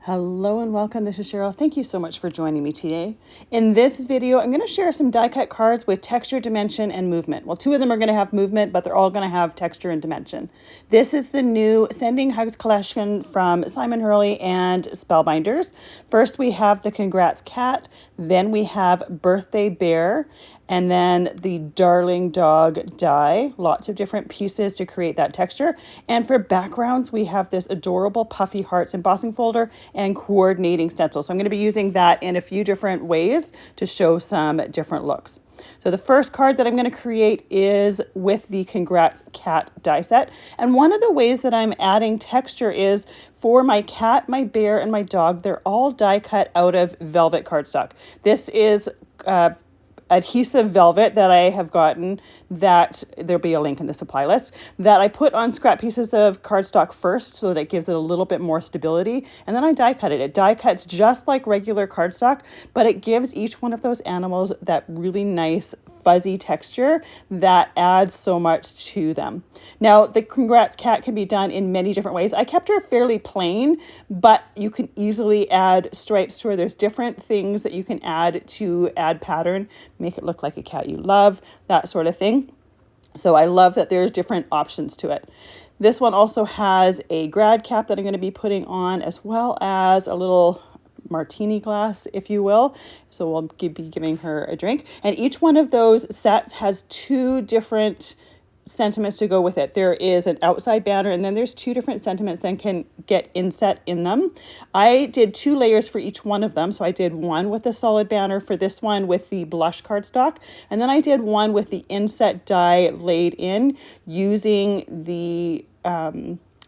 Hello and welcome. This is Cheryl. Thank you so much for joining me today. In this video, I'm going to share some die cut cards with texture, dimension, and movement. Well, two of them are going to have movement, but they're all going to have texture and dimension. This is the new Sending Hugs collection from Simon Hurley and Spellbinders. First, we have the Congrats Cat. Then we have Birthday Bear. And then the Darling Dog die. Lots of different pieces to create that texture. And for backgrounds, we have this adorable Puffy Hearts embossing folder and coordinating stencil. So I'm going to be using that in a few different ways to show some different looks. So the first card that I'm going to create is with the Congrats Cat die set. And one of the ways that I'm adding texture is for my cat, my bear, and my dog. They're all die cut out of velvet cardstock. This is Adhesive Velvet that I have gotten, that there'll be a link in the supply list, that I put on scrap pieces of cardstock first so that it gives it a little bit more stability, and then I die cut it. It die cuts just like regular cardstock, but it gives each one of those animals that really nice fuzzy texture that adds so much to them. Now, the Congrats Cat can be done in many different ways. I kept her fairly plain, but you can easily add stripes to her. There's different things that you can add to add pattern, make it look like a cat you love, that sort of thing. So I love that there's different options to it. This one also has a grad cap that I'm going to be putting on, as well as a little martini glass, if you will. So we'll be giving her a drink. And each one of those sets has two different sentiments to go with it. There is an outside banner, and then there's two different sentiments that can get inset in them. I did 2 layers for each one of them. So I did one with the solid banner for this one with the blush cardstock, and then I did one with the inset die laid in using the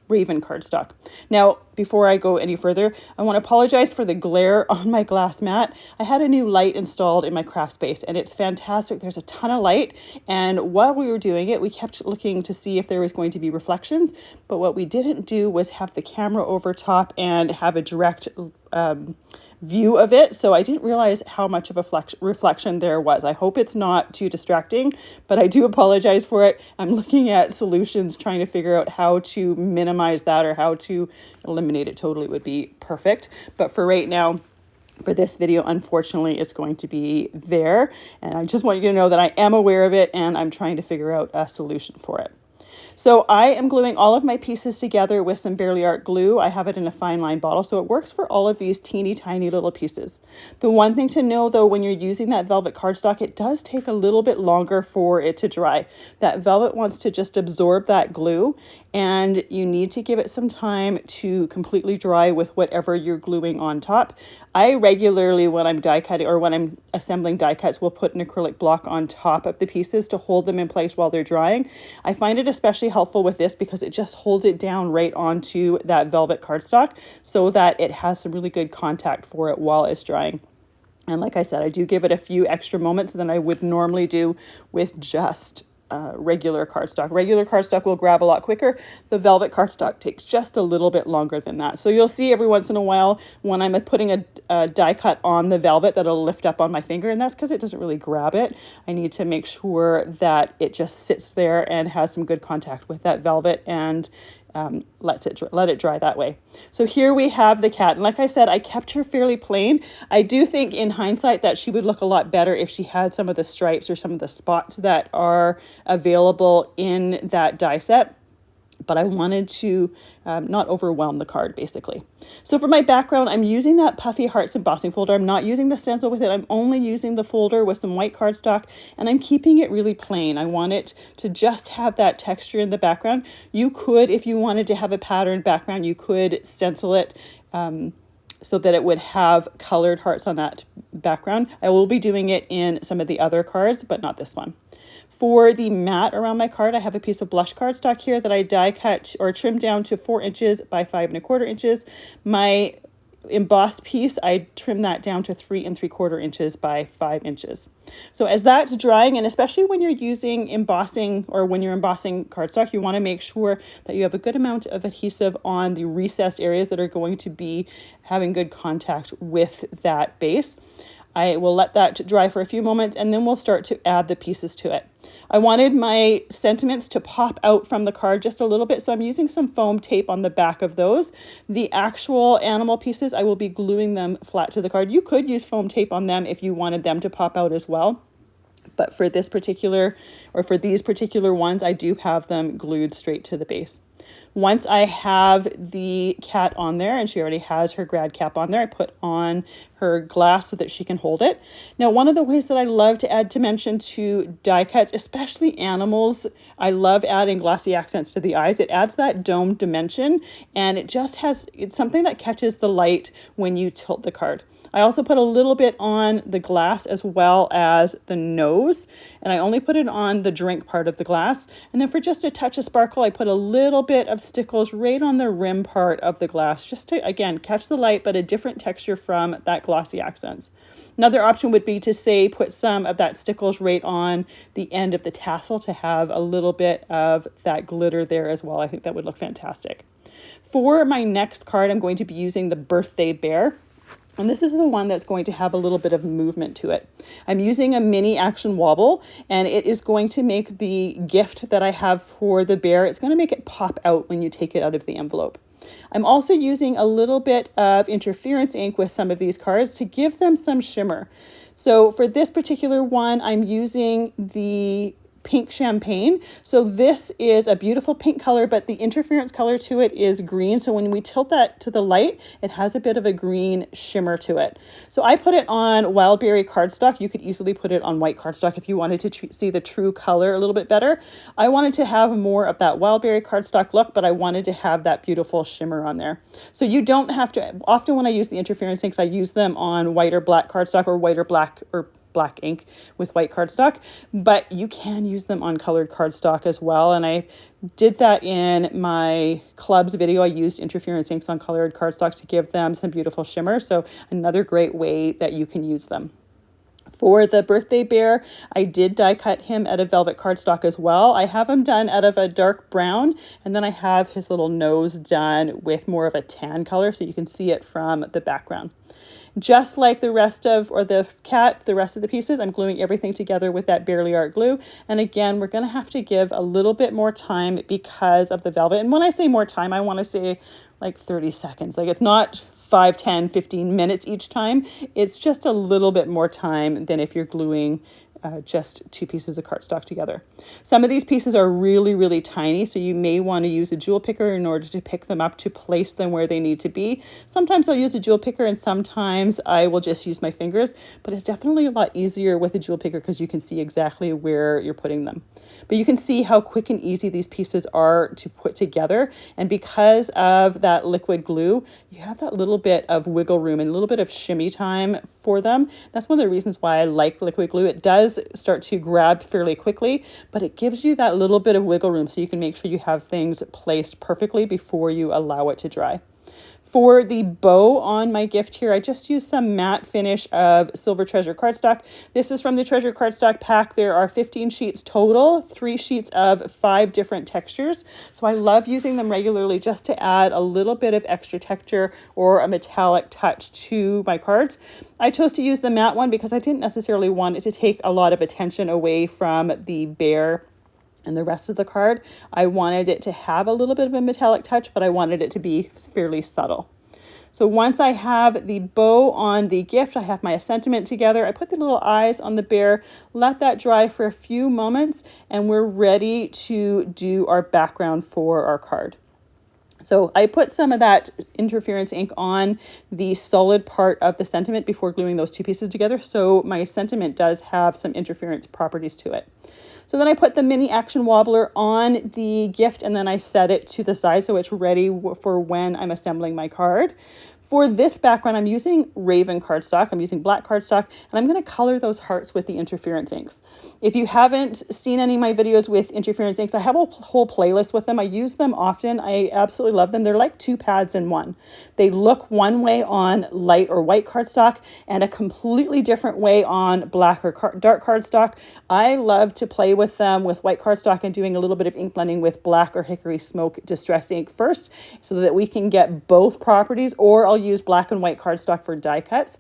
Raven cardstock. Now, before I go any further, I want to apologize for the glare on my glass mat. I had a new light installed in my craft space, and it's fantastic. There's a ton of light, and while we were doing it, we kept looking to see if there was going to be reflections, but what we didn't do was have the camera over top and have a direct view of it, so I didn't realize how much of a reflection there was. I hope it's not too distracting, but I do apologize for it. I'm looking at solutions, trying to figure out how to minimize that or how to eliminate it totally would be perfect. But for right now, for this video, unfortunately, it's going to be there. And I just want you to know that I am aware of it and I'm trying to figure out a solution for it. So I am gluing all of my pieces together with some Barely Art glue. I have it in a fine line bottle, so it works for all of these teeny tiny little pieces. The one thing to know though, when you're using that velvet cardstock, it does take a little bit longer for it to dry. That velvet wants to just absorb that glue, and you need to give it some time to completely dry with whatever you're gluing on top. I regularly, when I'm die cutting or when I'm assembling die cuts, will put an acrylic block on top of the pieces to hold them in place while they're drying. I find it especially helpful with this because it just holds it down right onto that velvet cardstock so that it has some really good contact for it while it's drying. And like I said, I do give it a few extra moments than I would normally do with just regular cardstock. Regular cardstock will grab a lot quicker. The velvet cardstock takes just a little bit longer than that. So you'll see every once in a while when I'm putting a die cut on the velvet that'll lift up on my finger, and that's because it doesn't really grab it. I need to make sure that it just sits there and has some good contact with that velvet and let it dry that way. So here we have the cat, and like I said, I kept her fairly plain. I do think in hindsight that she would look a lot better if she had some of the stripes or some of the spots that are available in that die set, but I wanted to not overwhelm the card, basically. So for my background, I'm using that Puffy Hearts embossing folder. I'm not using the stencil with it. I'm only using the folder with some white cardstock, and I'm keeping it really plain. I want it to just have that texture in the background. You could, if you wanted to have a patterned background, you could stencil it so that it would have colored hearts on that background. I will be doing it in some of the other cards, but not this one. For the mat around my card, I have a piece of blush cardstock here that I die cut or trimmed down to 4 inches by 5 1/4 inches. My embossed piece, I trimmed that down to 3 3/4 inches by 5 inches. So as that's drying, and especially when you're using embossing or when you're embossing cardstock, you want to make sure that you have a good amount of adhesive on the recessed areas that are going to be having good contact with that base. I will let that dry for a few moments, and then we'll start to add the pieces to it. I wanted my sentiments to pop out from the card just a little bit, so I'm using some foam tape on the back of those. The actual animal pieces, I will be gluing them flat to the card. You could use foam tape on them if you wanted them to pop out as well. But for this particular, or for these particular ones, I do have them glued straight to the base. Once I have the cat on there, and she already has her grad cap on there, I put on her glass so that she can hold it. Now, one of the ways that I love to add dimension to die cuts, especially animals, I love adding glossy accents to the eyes. It adds that dome dimension, and it just has, it's something that catches the light when you tilt the card. I also put a little bit on the glass as well as the nose, and I only put it on the drink part of the glass. And then for just a touch of sparkle, I put a little bit of stickles right on the rim part of the glass, just to, again, catch the light, but a different texture from that glossy accents. Another option would be to say, put some of that stickles right on the end of the tassel to have a little bit of that glitter there as well. I think that would look fantastic. For my next card, I'm going to be using the Birthday Bear. And this is the one that's going to have a little bit of movement to it. I'm using a mini action wobble, and it is going to make the gift that I have for the bear, it's going to make it pop out when you take it out of the envelope. I'm also using a little bit of interference ink with some of these cards to give them some shimmer. So for this particular one, I'm using the pink champagne. So this is a beautiful pink color, but the interference color to it is green. So when we tilt that to the light, it has a bit of a green shimmer to it. So I put it on Wildberry cardstock. You could easily put it on white cardstock if you wanted to see the true color a little bit better. I wanted to have more of that Wildberry cardstock look, but I wanted to have that beautiful shimmer on there. So you don't have to, often when I use the interference inks, I use them on white or black cardstock, or white or black ink with white cardstock, but you can use them on colored cardstock as well. And I did that in my clubs video. I used interference inks on colored cardstock to give them some beautiful shimmer. So another great way that you can use them. For the Birthday Bear, I did die cut him out of velvet cardstock as well. I have him done out of a dark brown, and then I have his little nose done with more of a tan color, so you can see it from the background. Just like the rest of, or the cat, the rest of the pieces, I'm gluing everything together with that Barely Art glue. And again, we're going to have to give a little bit more time because of the velvet. And when I say more time, I want to say like 30 seconds. Like, it's not 5, 10, 15 minutes each time. It's just a little bit more time than if you're gluing just 2 pieces of cardstock together. Some of these pieces are really, really tiny, so you may want to use a jewel picker in order to pick them up to place them where they need to be. Sometimes I'll use a jewel picker, and sometimes I will just use my fingers, but it's definitely a lot easier with a jewel picker because you can see exactly where you're putting them. But you can see how quick and easy these pieces are to put together, and because of that liquid glue, you have that little bit of wiggle room and a little bit of shimmy time for them. That's one of the reasons why I like liquid glue. It does start to grab fairly quickly, but it gives you that little bit of wiggle room so you can make sure you have things placed perfectly before you allow it to dry. For the bow on my gift here, I just used some matte finish of Silver Treasure cardstock. This is from the Treasure cardstock pack. There are 15 sheets total, 3 sheets of 5 different textures. So I love using them regularly just to add a little bit of extra texture or a metallic touch to my cards. I chose to use the matte one because I didn't necessarily want it to take a lot of attention away from the bear and the rest of the card. I wanted it to have a little bit of a metallic touch, but I wanted it to be fairly subtle. So once I have the bow on the gift, I have my sentiment together. I put the little eyes on the bear, let that dry for a few moments, and we're ready to do our background for our card. So I put some of that interference ink on the solid part of the sentiment before gluing those 2 pieces together. So my sentiment does have some interference properties to it. So then I put the mini action wobbler on the gift, and then I set it to the side so it's ready for when I'm assembling my card. For this background, I'm using Raven cardstock. I'm using black cardstock, and I'm going to color those hearts with the interference inks. If you haven't seen any of my videos with interference inks, I have a whole playlist with them. I use them often. I absolutely love them. They're like 2 pads in one. They look one way on light or white cardstock and a completely different way on black or dark cardstock. I love to play with them with white cardstock and doing a little bit of ink blending with black or hickory smoke distress ink first so that we can get both properties, or I'll use black and white cardstock for die cuts.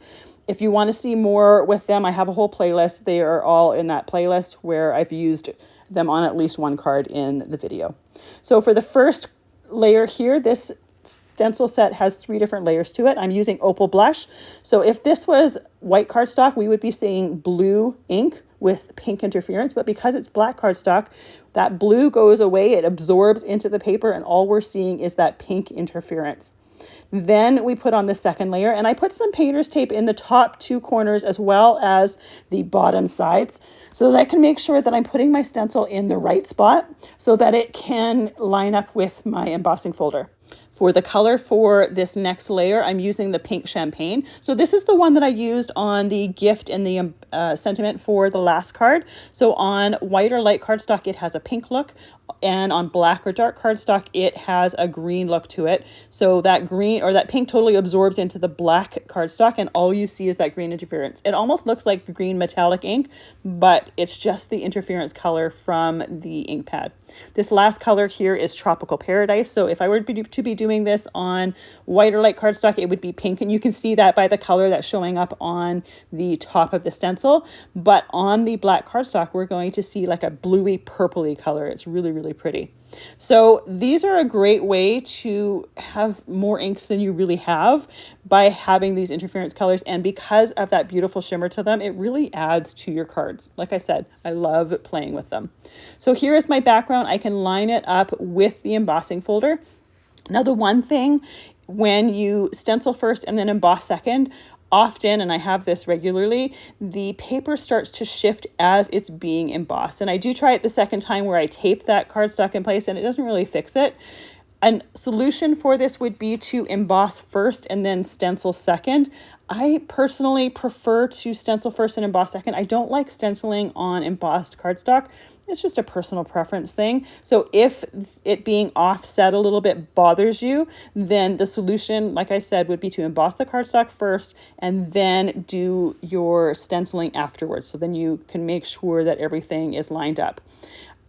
If you want to see more with them, I have a whole playlist. They are all in that playlist where I've used them on at least one card in the video. So for the first layer here, this stencil set has 3 different layers to it. I'm using Opal Blush. So if this was white cardstock, we would be seeing blue ink with pink interference, but because it's black cardstock, that blue goes away, it absorbs into the paper, and all we're seeing is that pink interference. Then we put on the second layer, and I put some painter's tape in the top 2 corners as well as the bottom sides so that I can make sure that I'm putting my stencil in the right spot so that it can line up with my embossing folder. For the color for this next layer, I'm using the pink champagne. So this is the one that I used on the gift and the sentiment for the last card. So on white or light cardstock, it has a pink look. And on black or dark cardstock, it has a green look to it. So that green or that pink totally absorbs into the black cardstock, and all you see is that green interference. It almost looks like green metallic ink, but it's just the interference color from the ink pad. This last color here is Tropical Paradise. So if I were to be doing this on white or light cardstock, it would be pink, and you can see that by the color that's showing up on the top of the stencil. But on the black cardstock, we're going to see like a bluey purpley color. It's really, really pretty. So these are a great way to have more inks than you really have by having these interference colors. And because of that beautiful shimmer to them, it really adds to your cards. Like I said, I love playing with them. So here is my background. I can line it up with the embossing folder. Now, the one thing when you stencil first and then emboss second, often, and I have this regularly, the paper starts to shift as it's being embossed. And I do try it the second time where I tape that cardstock in place and it doesn't really fix it. A solution for this would be to emboss first and then stencil second. I personally prefer to stencil first and emboss second. I don't like stenciling on embossed cardstock. It's just a personal preference thing. So if it being offset a little bit bothers you, then the solution, like I said, would be to emboss the cardstock first and then do your stenciling afterwards. So then you can make sure that everything is lined up.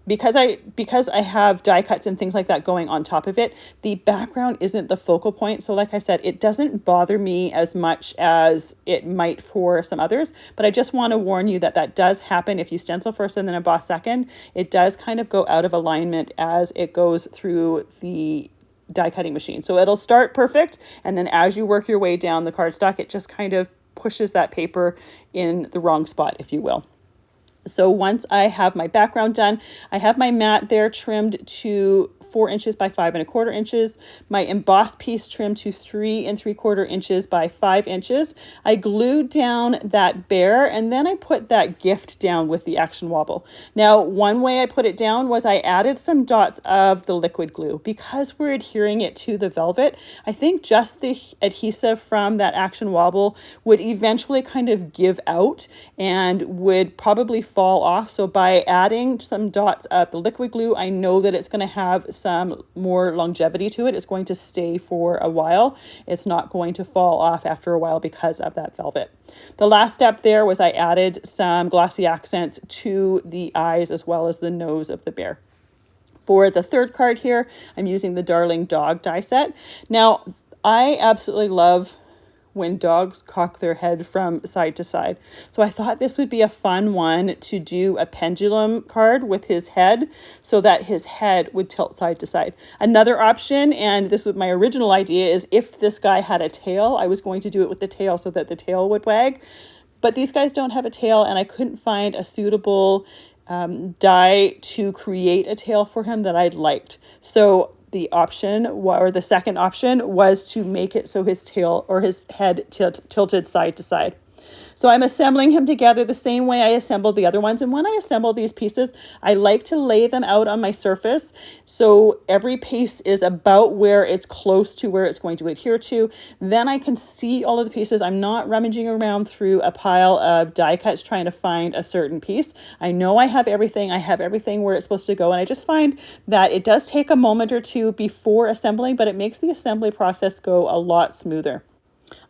Because I have die cuts and things like that going on top of it, the background isn't the focal point. So like I said, it doesn't bother me as much as it might for some others. But I just want to warn you that that does happen if you stencil first and then emboss second. It does kind of go out of alignment as it goes through the die cutting machine. So it'll start perfect, and then as you work your way down the cardstock, it just kind of pushes that paper in the wrong spot, if you will. So once I have my background done, I have my mat there trimmed to 4 inches by 5 1/4 inches. My embossed piece trimmed to 3 3/4 inches by 5 inches. I glued down that bear, and then I put that gift down with the action wobble. Now, one way I put it down was I added some dots of the liquid glue. Because we're adhering it to the velvet, I think just the adhesive from that action wobble would eventually kind of give out and would probably fall off. So by adding some dots of the liquid glue, I know that it's going to have some more longevity to it. It's going to stay for a while. It's not going to fall off after a while because of that velvet. The last step there was I added some glossy accents to the eyes as well as the nose of the bear. For the third card here, I'm using the Darling Dog die set. Now, I absolutely love when dogs cock their head from side to side. So I thought this would be a fun one to do a pendulum card with his head so that his head would tilt side to side. Another option, and this was my original idea, is if this guy had a tail, I was going to do it with the tail so that the tail would wag. But these guys don't have a tail, and I couldn't find a suitable die to create a tail for him that I'd liked. So the option, or the second option, was to make it so his tail or his head tilted side to side. So I'm assembling him together the same way I assembled the other ones. And when I assemble these pieces, I like to lay them out on my surface. So every piece is about where it's close to where it's going to adhere to. Then I can see all of the pieces. I'm not rummaging around through a pile of die cuts trying to find a certain piece. I know I have everything. I have everything where it's supposed to go. And I just find that it does take a moment or two before assembling, but it makes the assembly process go a lot smoother.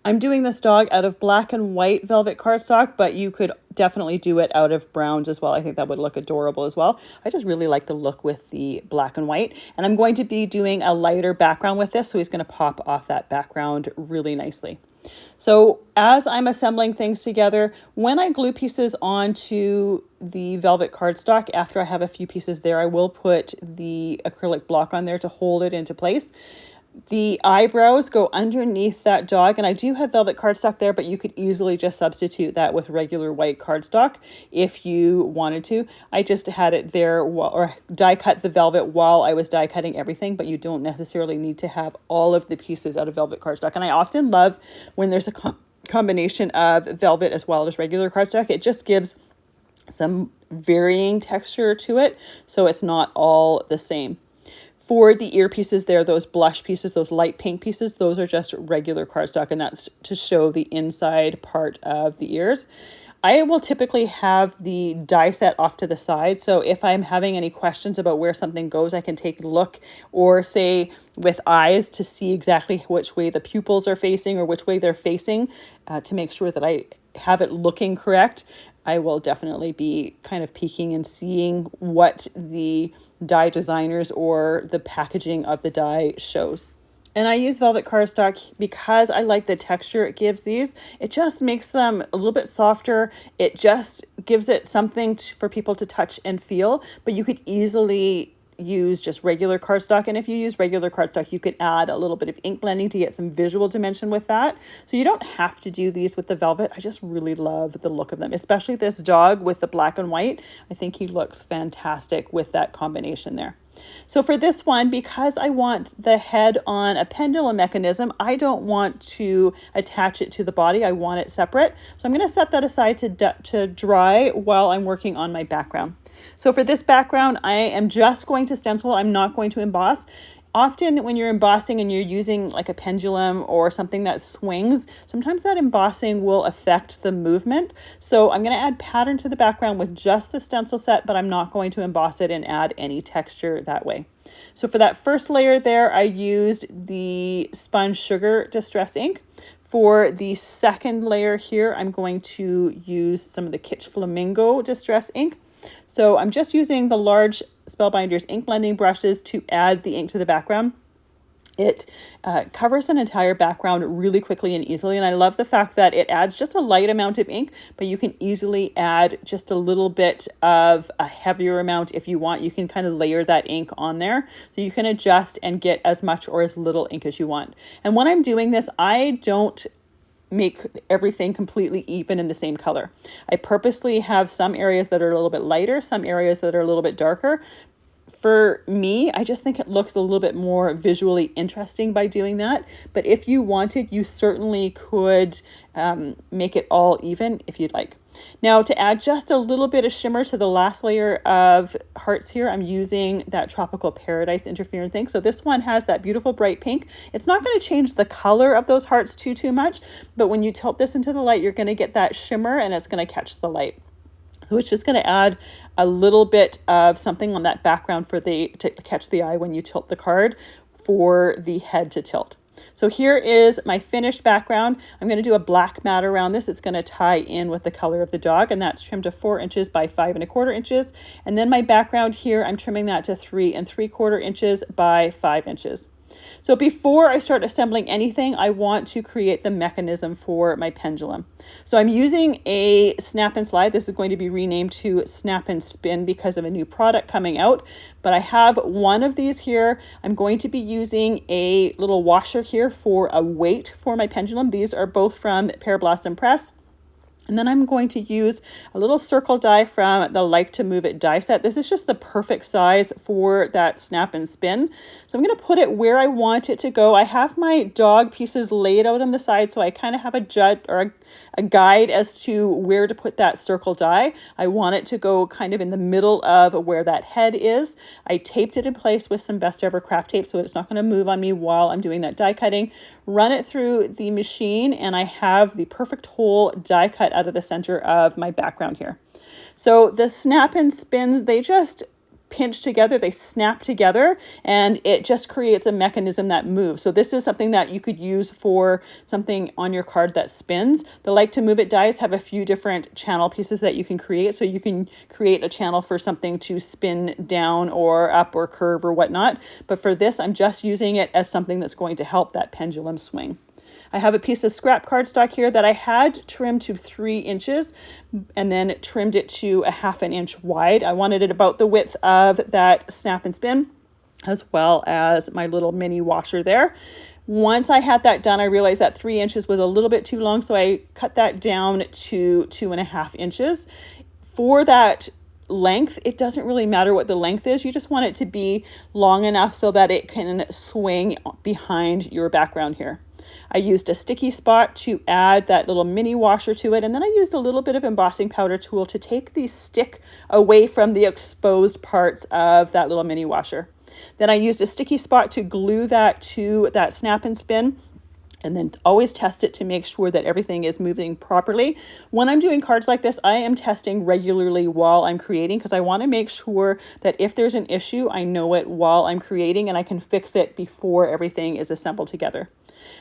I'm doing this dog out of black and white velvet cardstock, but you could definitely do it out of browns as well. I think that would look adorable as well. I just really like the look with the black and white. And I'm going to be doing a lighter background with this, so he's going to pop off that background really nicely. So as I'm assembling things together, when I glue pieces onto the velvet cardstock, after I have a few pieces there, I will put the acrylic block on there to hold it into place. The eyebrows go underneath that dog, and I do have velvet cardstock there, but you could easily just substitute that with regular white cardstock if you wanted to. I just had it there or die cut the velvet while I was die cutting everything, but you don't necessarily need to have all of the pieces out of velvet cardstock. And I often love when there's a combination of velvet as well as regular cardstock. It just gives some varying texture to it, so it's not all the same. For the ear pieces there, those blush pieces, those light pink pieces, those are just regular cardstock, and that's to show the inside part of the ears. I will typically have the die set off to the side, so if I'm having any questions about where something goes, I can take a look, or say with eyes to see exactly which way the pupils are facing or which way they're facing to make sure that I have it looking correct. I will definitely be kind of peeking and seeing what the die designers or the packaging of the die shows. And I use velvet cardstock because I like the texture it gives these. It just makes them a little bit softer. It just gives it something for people to touch and feel, but you could easily use just regular cardstock. And if you use regular cardstock, you could add a little bit of ink blending to get some visual dimension with that. So you don't have to do these with the velvet. I just really love the look of them, especially this dog with the black and white. I think he looks fantastic with that combination there. So for this one, because I want the head on a pendulum mechanism, I don't want to attach it to the body. I want it separate. So I'm going to set that aside to dry while I'm working on my background. So for this background, I am just going to stencil. I'm not going to emboss. Often when you're embossing and you're using like a pendulum or something that swings, sometimes that embossing will affect the movement. So I'm going to add pattern to the background with just the stencil set, but I'm not going to emboss it and add any texture that way. So for that first layer there, I used the Sponge Sugar Distress ink. For the second layer here, I'm going to use some of the Kitsch Flamingo Distress ink. So I'm just using the large Spellbinders ink blending brushes to add the ink to the background. It covers an entire background really quickly and easily, and I love the fact that it adds just a light amount of ink, but you can easily add just a little bit of a heavier amount if you want. You can kind of layer that ink on there, so you can adjust and get as much or as little ink as you want. And when I'm doing this, I don't make everything completely even in the same color. I purposely have some areas that are a little bit lighter, some areas that are a little bit darker. For me, I just think it looks a little bit more visually interesting by doing that. But if you wanted, you certainly could make it all even if you'd like. Now to add just a little bit of shimmer to the last layer of hearts here, I'm using that Tropical Paradise Interference ink. So this one has that beautiful bright pink. It's not going to change the color of those hearts too much, but when you tilt this into the light, you're going to get that shimmer and it's going to catch the light. So it's just going to add a little bit of something on that background to catch the eye when you tilt the card for the head to tilt. So here is my finished background. I'm going to do a black mat around this. It's going to tie in with the color of the dog, and that's trimmed to 4 inches by 5 1/4 inches. And then my background here, I'm trimming that to 3 3/4 inches by 5 inches. So before I start assembling anything, I want to create the mechanism for my pendulum. So I'm using a snap and slide. This is going to be renamed to Snap and Spin because of a new product coming out. But I have one of these here. I'm going to be using a little washer here for a weight for my pendulum. These are both from Pear Blossom Press. And then I'm going to use a little circle die from the Like to Move It die set. This is just the perfect size for that snap and spin. So I'm going to put it where I want it to go. I have my dog pieces laid out on the side, so I kind of have a guide as to where to put that circle die. I want it to go kind of in the middle of where that head is. I taped it in place with some Best Ever craft tape so it's not going to move on me while I'm doing that die cutting. Run it through the machine, and I have the perfect hole die cut out of the center of my background here. So the snap and spins, they just pinch together, they snap together, and it just creates a mechanism that moves. So this is something that you could use for something on your card that spins. The Like to Move It dies have a few different channel pieces that you can create. So you can create a channel for something to spin down or up or curve or whatnot. But for this, I'm just using it as something that's going to help that pendulum swing. I have a piece of scrap cardstock here that I had trimmed to 3 inches and then trimmed it to a 1/2 inch wide. I wanted it about the width of that snap and spin, as well as my little mini washer there. Once I had that done, I realized that 3 inches was a little bit too long, so I cut that down to 2.5 inches. For that length, it doesn't really matter what the length is. You just want it to be long enough so that it can swing behind your background here. I used a sticky spot to add that little mini washer to it, and then I used a little bit of embossing powder tool to take the stick away from the exposed parts of that little mini washer. Then I used a sticky spot to glue that to that snap and spin, and then always test it to make sure that everything is moving properly. When I'm doing cards like this, I am testing regularly while I'm creating, because I want to make sure that if there's an issue, I know it while I'm creating and I can fix it before everything is assembled together.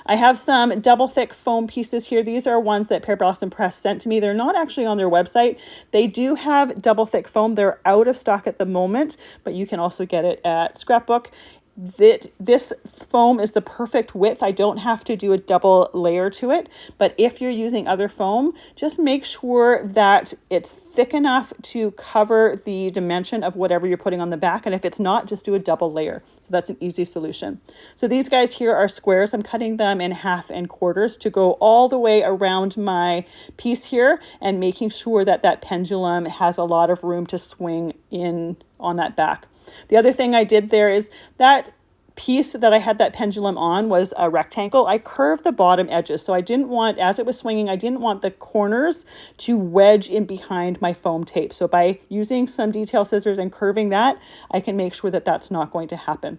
I have some double thick foam pieces here. These are ones that Pear Blossom Press sent to me. They're not actually on their website. They do have double thick foam. They're out of stock at the moment, but you can also get it at Scrapbook. This foam is the perfect width. I don't have to do a double layer to it, but if you're using other foam, just make sure that it's thick enough to cover the dimension of whatever you're putting on the back, and if it's not, just do a double layer. So that's an easy solution. So these guys here are squares. I'm cutting them in 1/2 and quarters to go all the way around my piece here and making sure that that pendulum has a lot of room to swing in on that back. The other thing I did there is that piece that I had that pendulum on was a rectangle. I curved the bottom edges, so I didn't want, as it was swinging, I didn't want the corners to wedge in behind my foam tape. So by using some detail scissors and curving that, I can make sure that that's not going to happen.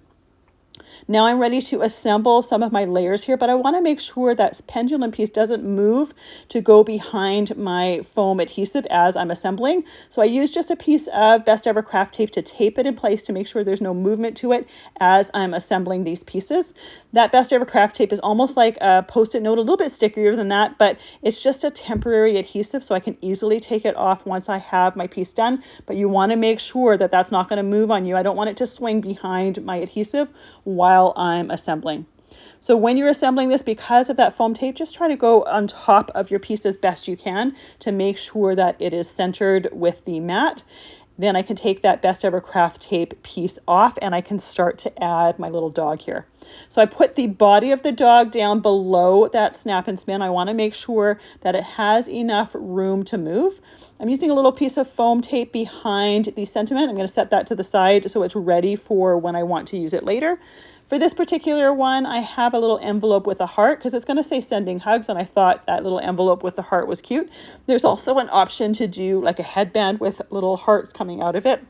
Now I'm ready to assemble some of my layers here, but I want to make sure that pendulum piece doesn't move to go behind my foam adhesive as I'm assembling. So I used just a piece of Best Ever Craft tape to tape it in place to make sure there's no movement to it as I'm assembling these pieces. That Best Ever Craft tape is almost like a Post-it note, a little bit stickier than that, but it's just a temporary adhesive, so I can easily take it off once I have my piece done. But you want to make sure that that's not going to move on you. I don't want it to swing behind my adhesive while I'm assembling. So when you're assembling this, because of that foam tape, just try to go on top of your piece as best you can to make sure that it is centered with the mat. Then I can take that Best Ever Craft tape piece off and I can start to add my little dog here. So I put the body of the dog down below that snap and spin. I want to make sure that it has enough room to move. I'm using a little piece of foam tape behind the sentiment. I'm going to set that to the side so it's ready for when I want to use it later. For this particular one, I have a little envelope with a heart because it's going to say sending hugs, and I thought that little envelope with the heart was cute. There's also an option to do like a headband with little hearts coming out of it,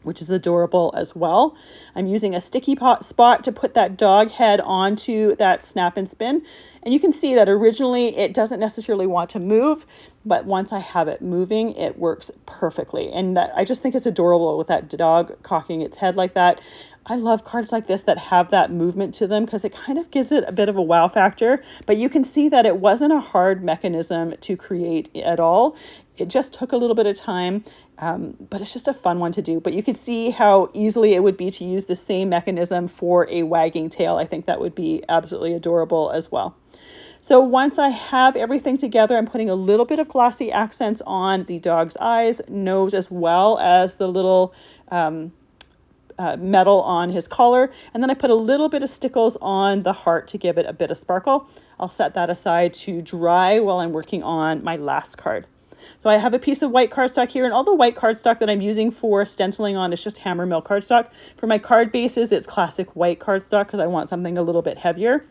which is adorable as well. I'm using a sticky spot to put that dog head onto that snap and spin. And you can see that originally it doesn't necessarily want to move, but once I have it moving, it works perfectly. And that, I just think it's adorable with that dog cocking its head like that. I love cards like this that have that movement to them because it kind of gives it a bit of a wow factor, but you can see that it wasn't a hard mechanism to create at all. It just took a little bit of time, but it's just a fun one to do. But you can see how easily it would be to use the same mechanism for a wagging tail. I think that would be absolutely adorable as well. So once I have everything together, I'm putting a little bit of glossy accents on the dog's eyes, nose, as well as the little metal on his collar. And then I put a little bit of stickles on the heart to give it a bit of sparkle. I'll set that aside to dry while I'm working on my last card. So I have a piece of white cardstock here, and all the white cardstock that I'm using for stenciling on is just hammer mill cardstock. For my card bases, it's classic white cardstock because I want something a little bit heavier.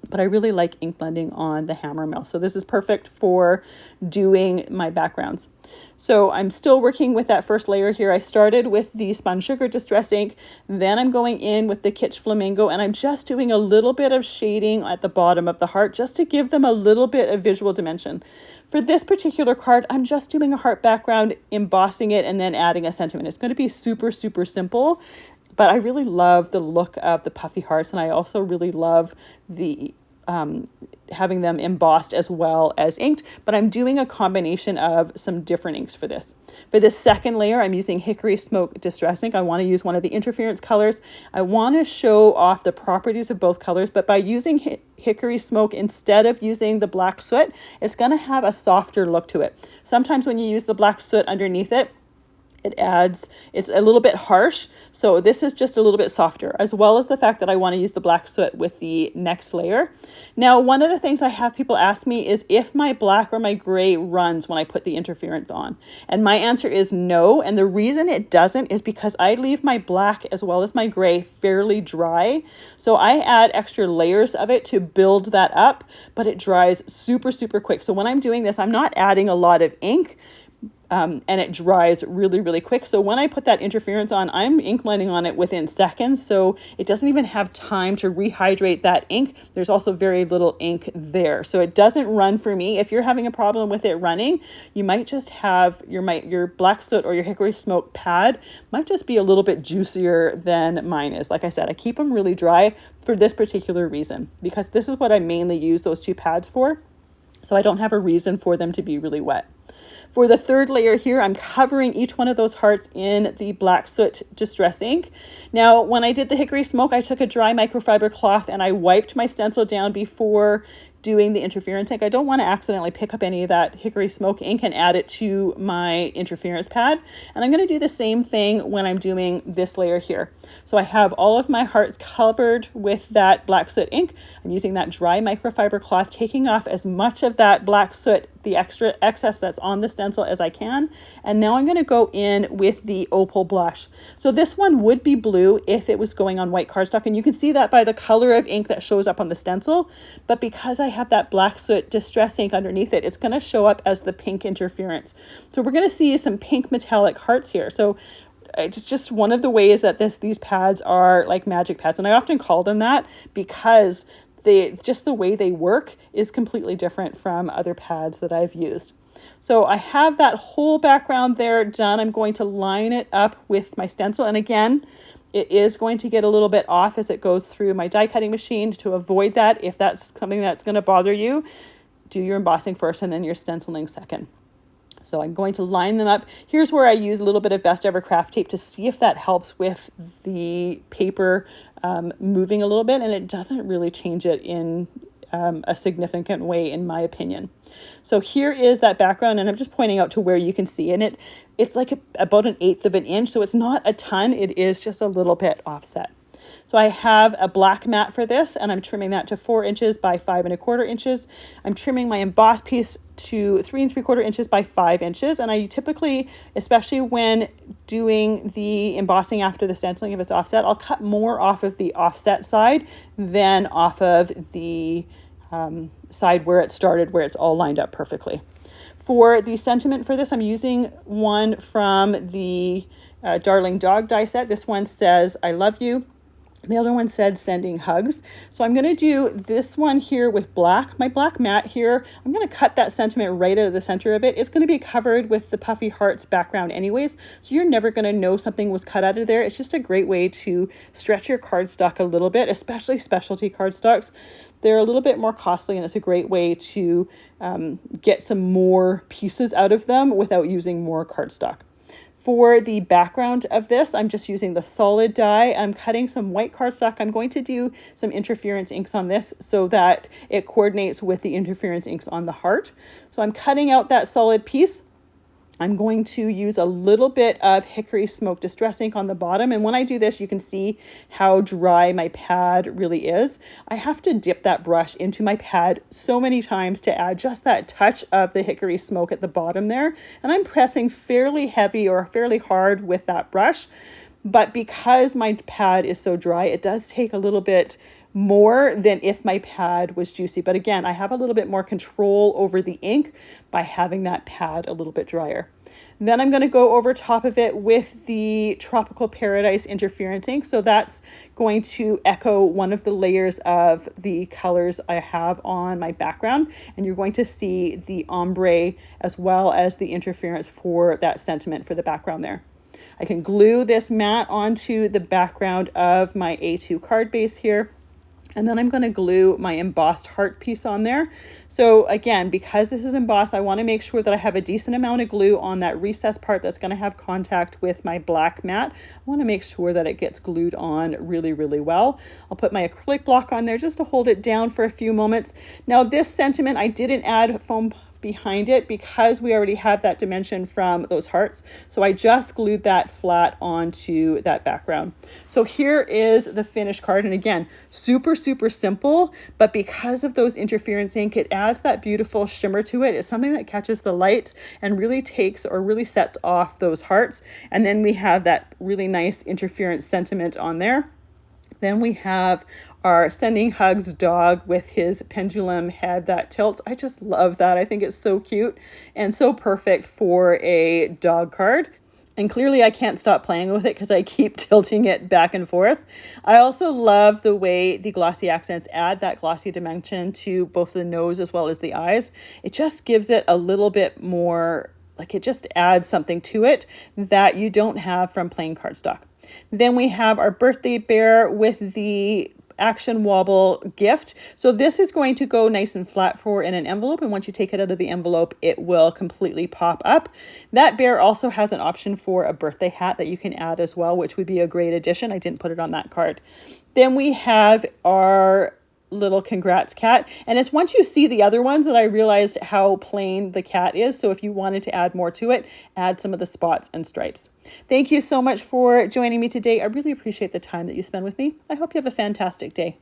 but I really like ink blending on the hammer mill. So this is perfect for doing my backgrounds. So I'm still working with that first layer here. I started with the Spun Sugar Distress ink, then I'm going in with the Kitsch Flamingo, and I'm just doing a little bit of shading at the bottom of the heart just to give them a little bit of visual dimension. For this particular card, I'm just doing a heart background, embossing it, and then adding a sentiment. It's going to be super, super simple, but I really love the look of the puffy hearts, and I also really love the having them embossed as well as inked, but I'm doing a combination of some different inks for this. For this second layer, I'm using Hickory Smoke Distress ink. I want to use one of the interference colors. I want to show off the properties of both colors, but by using Hickory Smoke instead of using the black soot, it's going to have a softer look to it. Sometimes when you use the black soot underneath it, it's a little bit harsh. So this is just a little bit softer, as well as the fact that I want to use the black soot with the next layer. Now, one of the things I have people ask me is if my black or my gray runs when I put the interference on. And my answer is no. And the reason it doesn't is because I leave my black as well as my gray fairly dry. So I add extra layers of it to build that up, but it dries super, super quick. So when I'm doing this, I'm not adding a lot of ink. And it dries really, really quick. So when I put that interference on, I'm ink blending on it within seconds. So it doesn't even have time to rehydrate that ink. There's also very little ink there. So it doesn't run for me. If you're having a problem with it running, you might just have your black soot or your hickory smoke pad might just be a little bit juicier than mine is. Like I said, I keep them really dry for this particular reason, because this is what I mainly use those two pads for. So I don't have a reason for them to be really wet. For the third layer here, I'm covering each one of those hearts in the black soot distress ink. Now, when I did the hickory smoke, I took a dry microfiber cloth and I wiped my stencil down before doing the interference ink. I don't want to accidentally pick up any of that hickory smoke ink and add it to my interference pad. And I'm going to do the same thing when I'm doing this layer here. So I have all of my hearts covered with that black soot ink. I'm using that dry microfiber cloth, taking off as much of that black soot, the extra excess that's on the stencil, as I can. And now I'm going to go in with the opal blush. So this one would be blue if it was going on white cardstock, and you can see that by the color of ink that shows up on the stencil. But because I have that black soot distress ink underneath it, it's going to show up as the pink interference. So we're going to see some pink metallic hearts here. So it's just one of the ways that these pads are like magic pads, and I often call them that because just the way they work is completely different from other pads that I've used. So I have that whole background there done. I'm going to line it up with my stencil. And again, it is going to get a little bit off as it goes through my die cutting machine. To avoid that, if that's something that's going to bother you, do your embossing first and then your stenciling second. So I'm going to line them up. Here's where I use a little bit of Best Ever Craft tape to see if that helps with the paper moving a little bit, and it doesn't really change it in a significant way, in my opinion. So here is that background, and I'm just pointing out to where you can see in it. It's like about 1/8 of an inch, so it's not a ton. It is just a little bit offset. So I have a black mat for this, and I'm trimming that to 4 inches by 5 1/4 inches. I'm trimming my embossed piece to 3 3/4 inches by 5 inches. And I typically, especially when doing the embossing after the stenciling, if it's offset, I'll cut more off of the offset side than off of the side where it started, where it's all lined up perfectly. For the sentiment for this, I'm using one from the Darling Dog die set. This one says, "I love you." The other one said "sending hugs." So I'm going to do this one here with black. My black mat here, I'm going to cut that sentiment right out of the center of it. It's going to be covered with the puffy hearts background anyways, so you're never going to know something was cut out of there. It's just a great way to stretch your cardstock a little bit, especially specialty cardstocks. They're a little bit more costly, and it's a great way to get some more pieces out of them without using more cardstock. For the background of this, I'm just using the solid die. I'm cutting some white cardstock. I'm going to do some interference inks on this so that it coordinates with the interference inks on the heart. So I'm cutting out that solid piece. I'm going to use a little bit of Hickory Smoke Distress ink on the bottom. And when I do this, you can see how dry my pad really is. I have to dip that brush into my pad so many times to add just that touch of the hickory smoke at the bottom there. And I'm pressing fairly heavy or fairly hard with that brush. But because my pad is so dry, it does take a little bit more than if my pad was juicy. But again, I have a little bit more control over the ink by having that pad a little bit drier. Then I'm going to go over top of it with the Tropical Paradise Interference ink. So that's going to echo one of the layers of the colors I have on my background. And you're going to see the ombre as well as the interference for that sentiment for the background there. I can glue this matte onto the background of my A2 card base here. And then I'm going to glue my embossed heart piece on there. So again, because this is embossed, I want to make sure that I have a decent amount of glue on that recessed part that's going to have contact with my black matte. I want to make sure that it gets glued on really, really well. I'll put my acrylic block on there just to hold it down for a few moments. Now this sentiment, I didn't add foam behind it because we already have that dimension from those hearts. So I just glued that flat onto that background. So here is the finished card. And again, super, super simple, but because of those interference ink, it adds that beautiful shimmer to it. It's something that catches the light and really takes or really sets off those hearts. And then we have that really nice interference sentiment on there. Then we have our Sending Hugs dog with his pendulum head that tilts. I just love that. I think it's so cute and so perfect for a dog card. And clearly I can't stop playing with it because I keep tilting it back and forth. I also love the way the glossy accents add that glossy dimension to both the nose as well as the eyes. It just gives it a little bit more, like it just adds something to it that you don't have from plain cardstock. Then we have our birthday bear with the Action Wobble gift. So this is going to go nice and flat for in an envelope, and once you take it out of the envelope, it will completely pop up. That bear also has an option for a birthday hat that you can add as well, which would be a great addition. I didn't put it on that card. Then we have our little congrats cat, and it's once you see the other ones that I realized how plain the cat is. So if you wanted to add more to it, add some of the spots and stripes. Thank you so much for joining me today. I really appreciate the time that you spend with me. I hope you have a fantastic day.